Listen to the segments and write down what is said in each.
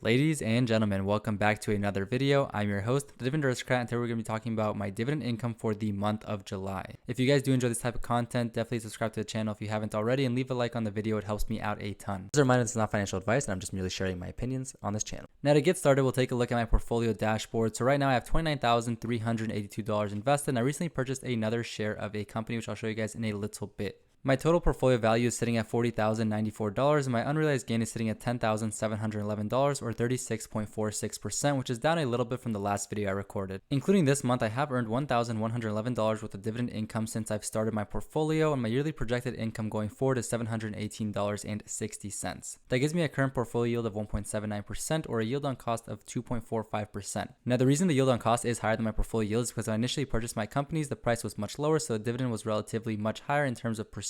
Ladies and gentlemen, welcome back to another video. I'm your host, TheDividendAristocrat, and today we're going to be talking about my dividend income for the month of July. If you guys do enjoy this type of content, definitely subscribe to the channel if you haven't already and leave a like on the video. It helps me out a ton. As a reminder, this is not financial advice and I'm just merely sharing my opinions on this channel. Now to get started, we'll take a look at my portfolio dashboard. So right now I have $29,382 invested and I recently purchased another share of a company, which I'll show you guys in a little bit. My total portfolio value is sitting at $40,094 and my unrealized gain is sitting at $10,711 or 36.46%, which is down a little bit from the last video I recorded. Including this month, I have earned $1,111 worth of dividend income since I've started my portfolio, and my yearly projected income going forward is $718.60. That gives me a current portfolio yield of 1.79% or a yield on cost of 2.45%. Now the reason the yield on cost is higher than my portfolio yield is because when I initially purchased my companies, the price was much lower, so the dividend was relatively much higher in terms of percentage.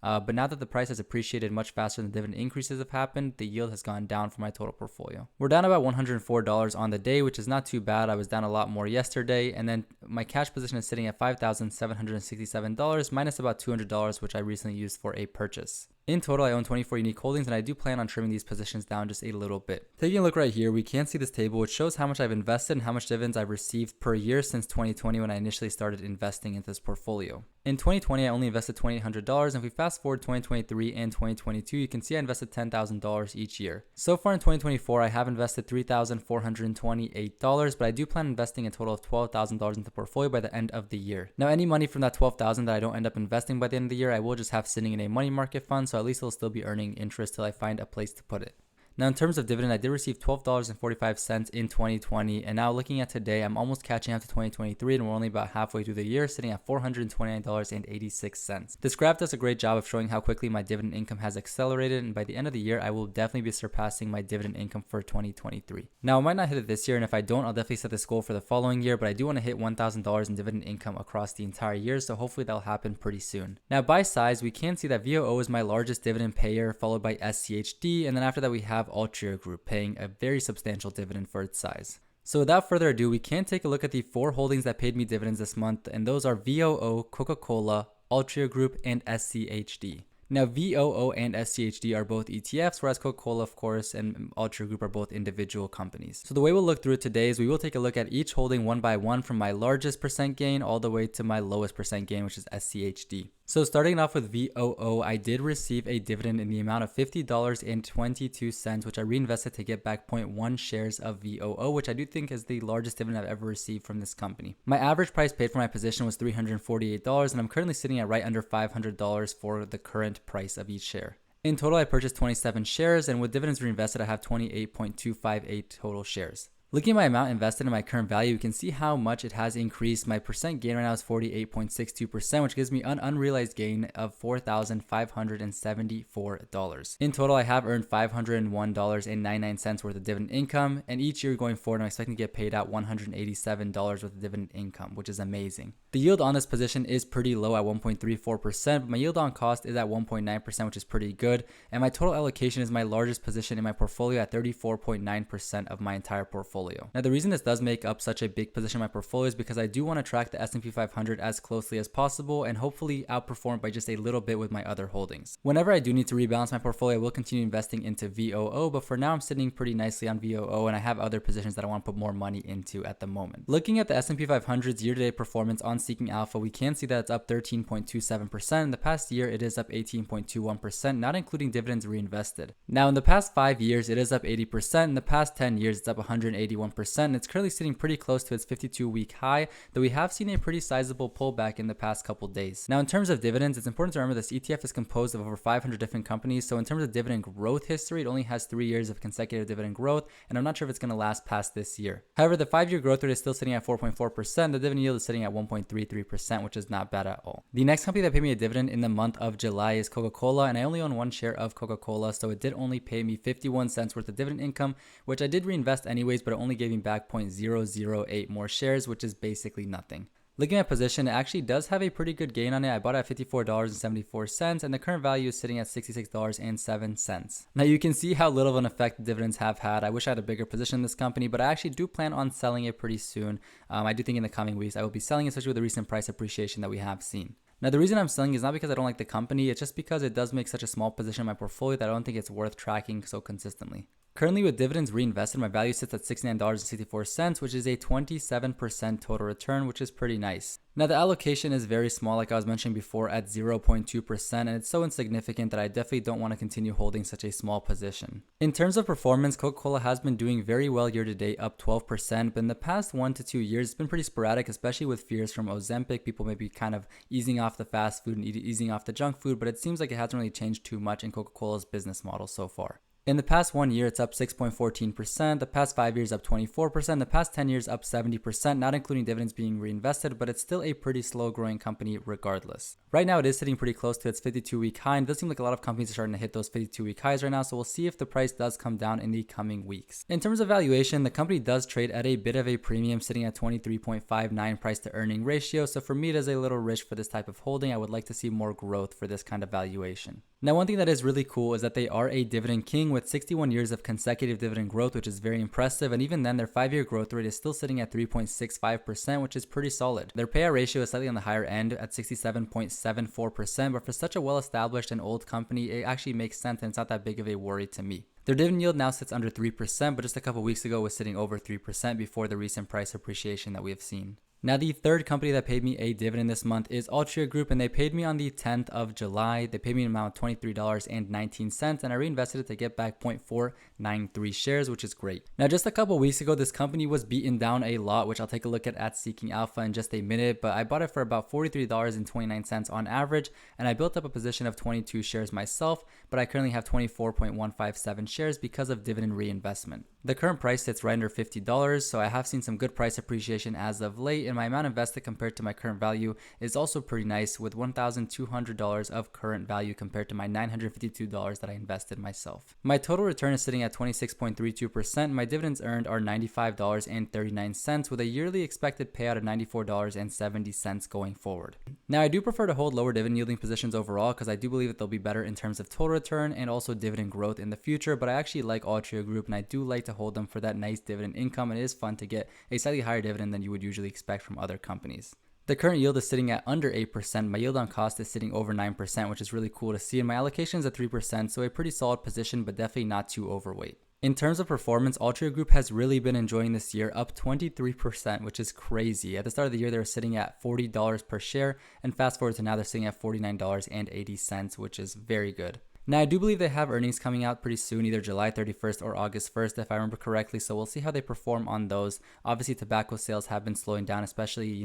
But now that the price has appreciated much faster than dividend increases have happened, the yield has gone down for my total portfolio. We're down about $104 on the day, which is not too bad. I was down a lot more yesterday, and then my cash position is sitting at $5,767 minus about $200, which I recently used for a purchase. In total, I own 24 unique holdings, and I do plan on trimming these positions down just a little bit. Taking a look right here, we can see this table, which shows how much I've invested and how much dividends I've received per year since 2020 when I initially started investing into this portfolio. In 2020, I only invested $2,800, and if we fast forward 2023 and 2022, you can see I invested $10,000 each year. So far in 2024, I have invested $3,428, but I do plan on investing a total of $12,000 into the portfolio by the end of the year. Now, any money from that $12,000 that I don't end up investing by the end of the year, I will just have sitting in a money market fund, so at least it'll still be earning interest till I find a place to put it. Now, in terms of dividend, I did receive $12.45 in 2020, and now looking at today, I'm almost catching up to 2023, and we're only about halfway through the year, sitting at $429.86. This graph does a great job of showing how quickly my dividend income has accelerated, and by the end of the year, I will definitely be surpassing my dividend income for 2023. Now, I might not hit it this year, and if I don't, I'll definitely set this goal for the following year, but I do want to hit $1,000 in dividend income across the entire year, so hopefully that'll happen pretty soon. Now, by size, we can see that VOO is my largest dividend payer, followed by schd, and then after that, we have Altria Group paying a very substantial dividend for its size. So without further ado, we can take a look at the 4 holdings that paid me dividends this month, and those are VOO, Coca-Cola, Altria Group, and schd. Now, VOO and schd are both ETFs, whereas Coca-Cola, of course, and Altria Group are both individual companies. So the way we'll look through it today is we will take a look at each holding one by one from my largest percent gain all the way to my lowest percent gain, which is schd. So starting off with VOO, I did receive a dividend in the amount of $50.22, which I reinvested to get back 0.1 shares of VOO, which I do think is the largest dividend I've ever received from this company. My average price paid for my position was $348, and I'm currently sitting at right under $500 for the current price of each share. In total, I purchased 27 shares, and with dividends reinvested, I have 28.258 total shares. Looking at my amount invested in my current value, you can see how much it has increased. My percent gain right now is 48.62%, which gives me an unrealized gain of $4,574. In total, I have earned $501.99 worth of dividend income, and each year going forward, I'm expecting to get paid out $187 worth of dividend income, which is amazing. The yield on this position is pretty low at 1.34%, but my yield on cost is at 1.9%, which is pretty good, and my total allocation is my largest position in my portfolio at 34.9% of my entire portfolio. Now, the reason this does make up such a big position in my portfolio is because I do want to track the S&P 500 as closely as possible and hopefully outperform by just a little bit with my other holdings. Whenever I do need to rebalance my portfolio, I will continue investing into VOO, but for now I'm sitting pretty nicely on VOO and I have other positions that I want to put more money into at the moment. Looking at the S&P 500's year-to-date performance on Seeking Alpha, we can see that it's up 13.27%. In the past year, it is up 18.21%, not including dividends reinvested. Now, in the past 5 years, it is up 80%. In the past 10 years, it's up 181%. And it's currently sitting pretty close to its 52-week high, though we have seen a pretty sizable pullback in the past couple days. Now, in terms of dividends, it's important to remember this ETF is composed of over 500 different companies, so in terms of dividend growth history, it only has 3 years of consecutive dividend growth, and I'm not sure if it's going to last past this year. However, the 5-year growth rate is still sitting at 4.4%, the dividend yield is sitting at 1.33%, which is not bad at all. The next company that paid me a dividend in the month of July is Coca-Cola, and I only own 1 share of Coca-Cola, so it did only pay me 51 cents worth of dividend income, which I did reinvest anyways, but it only gave me back 0.008 more shares, which is basically nothing. Looking at position, it actually does have a pretty good gain on it. I bought it at $54.74, and the current value is sitting at $66.07. Now you can see how little of an effect the dividends have had. I wish I had a bigger position in this company, but I actually do plan on selling it pretty soon. I do think in the coming weeks I will be selling it, especially with the recent price appreciation that we have seen. Now, the reason I'm selling is not because I don't like the company, it's just because it does make such a small position in my portfolio that I don't think it's worth tracking so consistently. Currently with dividends reinvested, my value sits at $69.64, which is a 27% total return, which is pretty nice. Now the allocation is very small, like I was mentioning before, at 0.2%, and it's so insignificant that I definitely don't want to continue holding such a small position. In terms of performance, Coca-Cola has been doing very well year to date, up 12%, but in the past 1 to 2 years, it's been pretty sporadic, especially with fears from Ozempic. People may be kind of easing off the fast food and easing off the junk food, but it seems like it hasn't really changed too much in Coca-Cola's business model so far. In the past 1 year, it's up 6.14%, the past 5 years up 24%, the past 10 years up 70%, not including dividends being reinvested, but it's still a pretty slow growing company regardless. Right now, it is sitting pretty close to its 52-week high, and it does seem like a lot of companies are starting to hit those 52-week highs right now, so we'll see if the price does come down in the coming weeks. In terms of valuation, the company does trade at a bit of a premium, sitting at 23.59 price to earning ratio, so for me, it is a little rich for this type of holding. I would like to see more growth for this kind of valuation. Now, one thing that is really cool is that they are a dividend king with 61 years of consecutive dividend growth, which is very impressive. And even then, their 5-year growth rate is still sitting at 3.65%, which is pretty solid. Their payout ratio is slightly on the higher end at 67.74%, but for such a well-established and old company, it actually makes sense and it's not that big of a worry to me. Their dividend yield now sits under 3%, but just a couple weeks ago was sitting over 3% before the recent price appreciation that we have seen. Now, the third company that paid me a dividend this month is Altria Group, and they paid me on the 10th of July. They paid me an amount of $23.19, and I reinvested it to get back 0.493 shares, which is great. Now, just a couple weeks ago, this company was beaten down a lot, which I'll take a look at Seeking Alpha in just a minute, but I bought it for about $43.29 on average, and I built up a position of 22 shares myself, but I currently have 24.157 shares because of dividend reinvestment. The current price sits right under $50, so I have seen some good price appreciation as of late, and my amount invested compared to my current value is also pretty nice, with $1,200 of current value compared to my $952 that I invested myself. My total return is sitting at 26.32%. My dividends earned are $95.39, with a yearly expected payout of $94.70 going forward. Now, I do prefer to hold lower dividend yielding positions overall because I do believe that they'll be better in terms of total return and also dividend growth in the future, but I actually like Altria Group and I do like to hold them for that nice dividend income, and it is fun to get a slightly higher dividend than you would usually expect from other companies. The current yield is sitting at under 8%. My yield on cost is sitting over 9%, which is really cool to see, and my allocation is at 3%, so a pretty solid position, but definitely not too overweight. In terms of performance, Altria Group has really been enjoying this year, up 23%, which is crazy. At the start of the year, they were sitting at $40 per share, and fast forward to now, they're sitting at $49.80, which is very good. Now, I do believe they have earnings coming out pretty soon, either July 31st or August 1st, if I remember correctly. So we'll see how they perform on those. Obviously, tobacco sales have been slowing down, especially,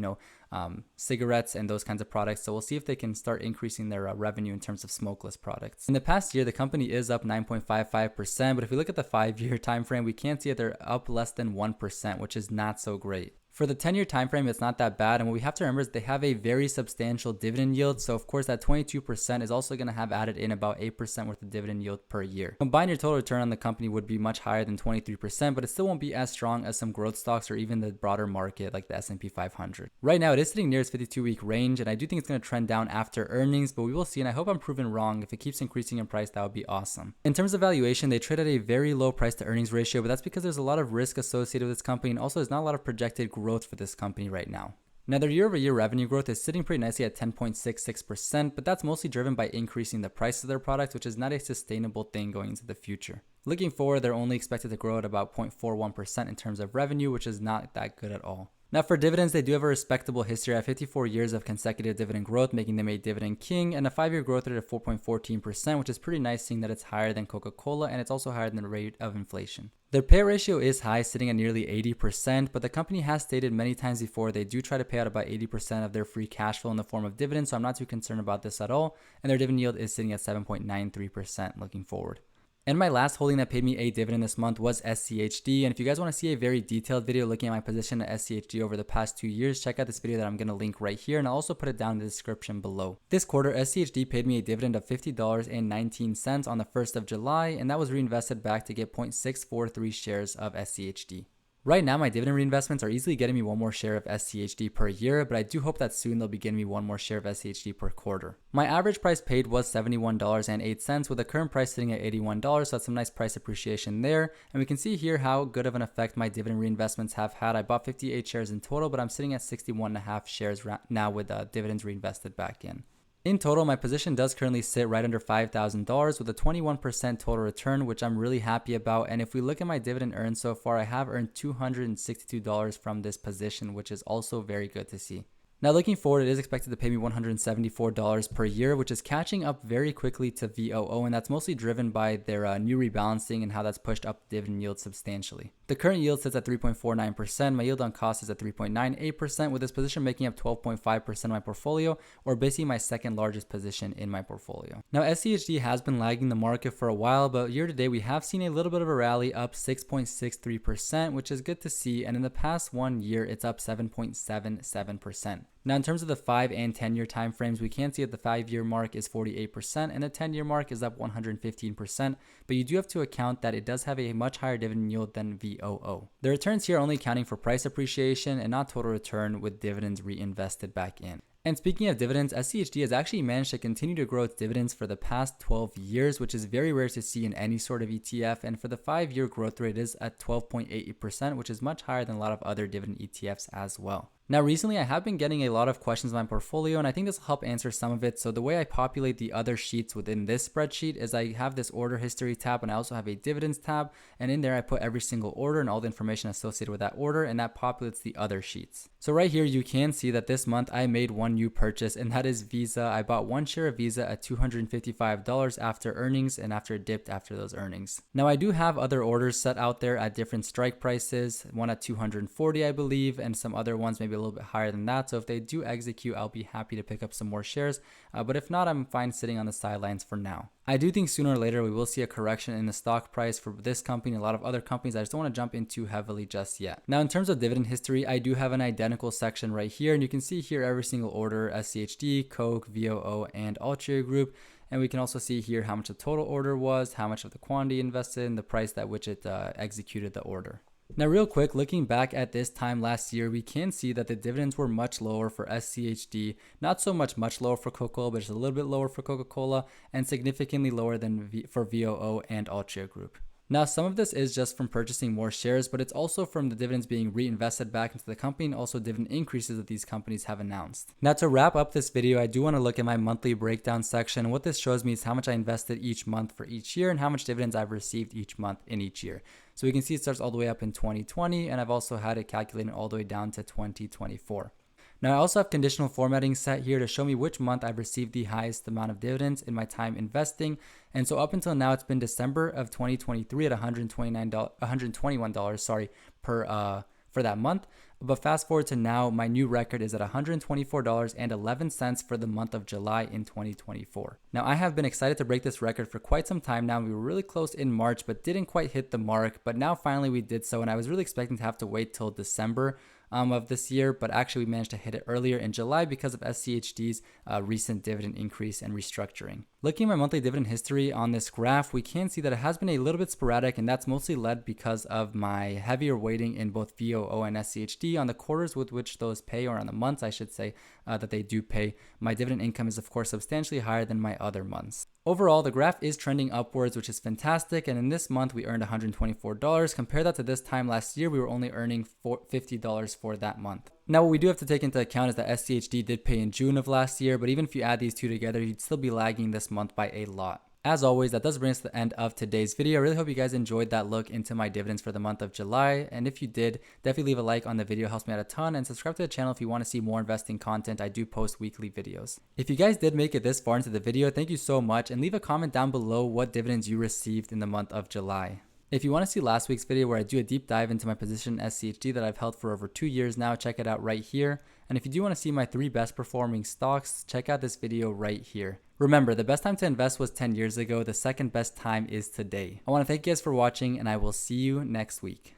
cigarettes and those kinds of products. So we'll see if they can start increasing their revenue in terms of smokeless products. In the past year, the company is up 9.55%, but if we look at the 5-year time frame, we can't see that they're up less than 1%, which is not so great. For the 10-year time frame, it's not that bad, and what we have to remember is they have a very substantial dividend yield, so of course that 22% is also going to have added in about 8% worth of dividend yield per year. Combined, your total return on the company would be much higher than 23%, but it still won't be as strong as some growth stocks or even the broader market like the S&P 500. Right now, it is sitting near its 52-week range, and I do think it's going to trend down after earnings, but we will see, and I hope I'm proven wrong. If it keeps increasing in price, that would be awesome. In terms of valuation, they trade at a very low price to earnings ratio, but that's because there's a lot of risk associated with this company, and also there's not a lot of projected growth for this company right now. Now, their year-over-year revenue growth is sitting pretty nicely at 10.66%, but that's mostly driven by increasing the price of their products, which is not a sustainable thing going into the future. Looking forward, they're only expected to grow at about 0.41% in terms of revenue, which is not that good at all. Now, for dividends, they do have a respectable history at 54 years of consecutive dividend growth, making them a dividend king, and a 5-year growth rate of 4.14%, which is pretty nice, seeing that it's higher than Coca-Cola and it's also higher than the rate of inflation. Their payout ratio is high, sitting at nearly 80%, but the company has stated many times before they do try to pay out about 80% of their free cash flow in the form of dividends, so I'm not too concerned about this at all, and their dividend yield is sitting at 7.93% looking forward. And my last holding that paid me a dividend this month was SCHD. And if you guys want to see a very detailed video looking at my position at SCHD over the past 2 years, check out this video that I'm going to link right here, and I'll also put it down in the description below. This quarter, SCHD paid me a dividend of $50.19 on the 1st of July, and that was reinvested back to get 0.643 shares of SCHD. Right now, my dividend reinvestments are easily getting me one more share of SCHD per year, but I do hope that soon they'll be getting me one more share of SCHD per quarter. My average price paid was $71.08, with the current price sitting at $81, so that's some nice price appreciation there. And we can see here how good of an effect my dividend reinvestments have had. I bought 58 shares in total, but I'm sitting at 61.5 shares now with dividends reinvested back in. In total, my position does currently sit right under $5,000 with a 21% total return, which I'm really happy about. And if we look at my dividend earned so far, I have earned $262 from this position, which is also very good to see. Now looking forward, it is expected to pay me $174 per year, which is catching up very quickly to VOO, and that's mostly driven by their new rebalancing and how that's pushed up dividend yield substantially. The current yield sits at 3.49%. My yield on cost is at 3.98%, with this position making up 12.5% of my portfolio, or basically my second largest position in my portfolio. Now SCHD has been lagging the market for a while, but year to date we have seen a little bit of a rally, up 6.63%, which is good to see, and in the past 1 year it's up 7.77%. Now in terms of the 5 and 10 year time frames, we can see that the 5-year mark is 48% and the 10-year mark is up 115%, but you do have to account that it does have a much higher dividend yield than VOO. The returns here are only accounting for price appreciation and not total return with dividends reinvested back in. And speaking of dividends, SCHD has actually managed to continue to grow its dividends for the past 12 years, which is very rare to see in any sort of ETF. And for the 5-year growth rate is at 12.88%, which is much higher than a lot of other dividend ETFs as well. Now recently I have been getting a lot of questions on my portfolio, and I think this will help answer some of it. So the way I populate the other sheets within this spreadsheet is I have this order history tab, and I also have a dividends tab, and in there I put every single order and all the information associated with that order, and that populates the other sheets. So right here you can see that this month I made one new purchase, and that is Visa. I bought one share of Visa at $255 after earnings and after it dipped after those earnings. Now I do have other orders set out there at different strike prices, one at $240 I believe, and some other ones maybe a little bit higher than that. So if they do execute, I'll be happy to pick up some more shares, but if not, I'm fine sitting on the sidelines for now. I do think sooner or later we will see a correction in the stock price for this company and a lot of other companies. I just don't want to jump in too heavily just yet. Now in terms of dividend history, I do have an identical section right here, and you can see here every single order: SCHD, Coke, VOO, and Altria Group. And we can also see here how much the total order was, how much of the quantity invested, and the price at which it executed the order. Now real quick, looking back at this time last year, we can see that the dividends were much lower for SCHD, not so much lower for Coca-Cola, but just a little bit lower for Coca-Cola, and significantly lower than for VOO and Altria Group. Now some of this is just from purchasing more shares, but it's also from the dividends being reinvested back into the company, and also dividend increases that these companies have announced. Now to wrap up this video, I do want to look at my monthly breakdown section. What this shows me is how much I invested each month for each year and how much dividends I've received each month in each year. So we can see it starts all the way up in 2020, and I've also had it calculated all the way down to 2024. Now I also have conditional formatting set here to show me which month I've received the highest amount of dividends in my time investing. And so up until now, it's been December of 2023 at $121 for that month. But fast forward to now, my new record is at $124.11 for the month of July in 2024. Now I have been excited to break this record for quite some time now. We were really close in March, but didn't quite hit the mark. But now finally we did so, and I was really expecting to have to wait till December of this year, but actually we managed to hit it earlier in July because of SCHD's recent dividend increase and restructuring. Looking at my monthly dividend history on this graph, we can see that it has been a little bit sporadic, and that's mostly led because of my heavier weighting in both VOO and SCHD on the quarters with which those pay, or on the months I should say, that they do pay. My dividend income is of course substantially higher than my other months. Overall, the graph is trending upwards, which is fantastic, and in this month we earned $124. Compare that to this time last year, we were only earning $50 for that month. Now what we do have to take into account is that SCHD did pay in June of last year, but even if you add these two together, you'd still be lagging this month by a lot. As always, that does bring us to the end of today's video. I really hope you guys enjoyed that look into my dividends for the month of July. And if you did, definitely leave a like on the video, it helps me out a ton. And subscribe to the channel if you want to see more investing content. I do post weekly videos. If you guys did make it this far into the video, thank you so much. And leave a comment down below what dividends you received in the month of July. If you want to see last week's video where I do a deep dive into my position in SCHD that I've held for over 2 years now, check it out right here. And if you do want to see my 3 best performing stocks, check out this video right here. Remember, the best time to invest was 10 years ago. The second best time is today. I want to thank you guys for watching, and I will see you next week.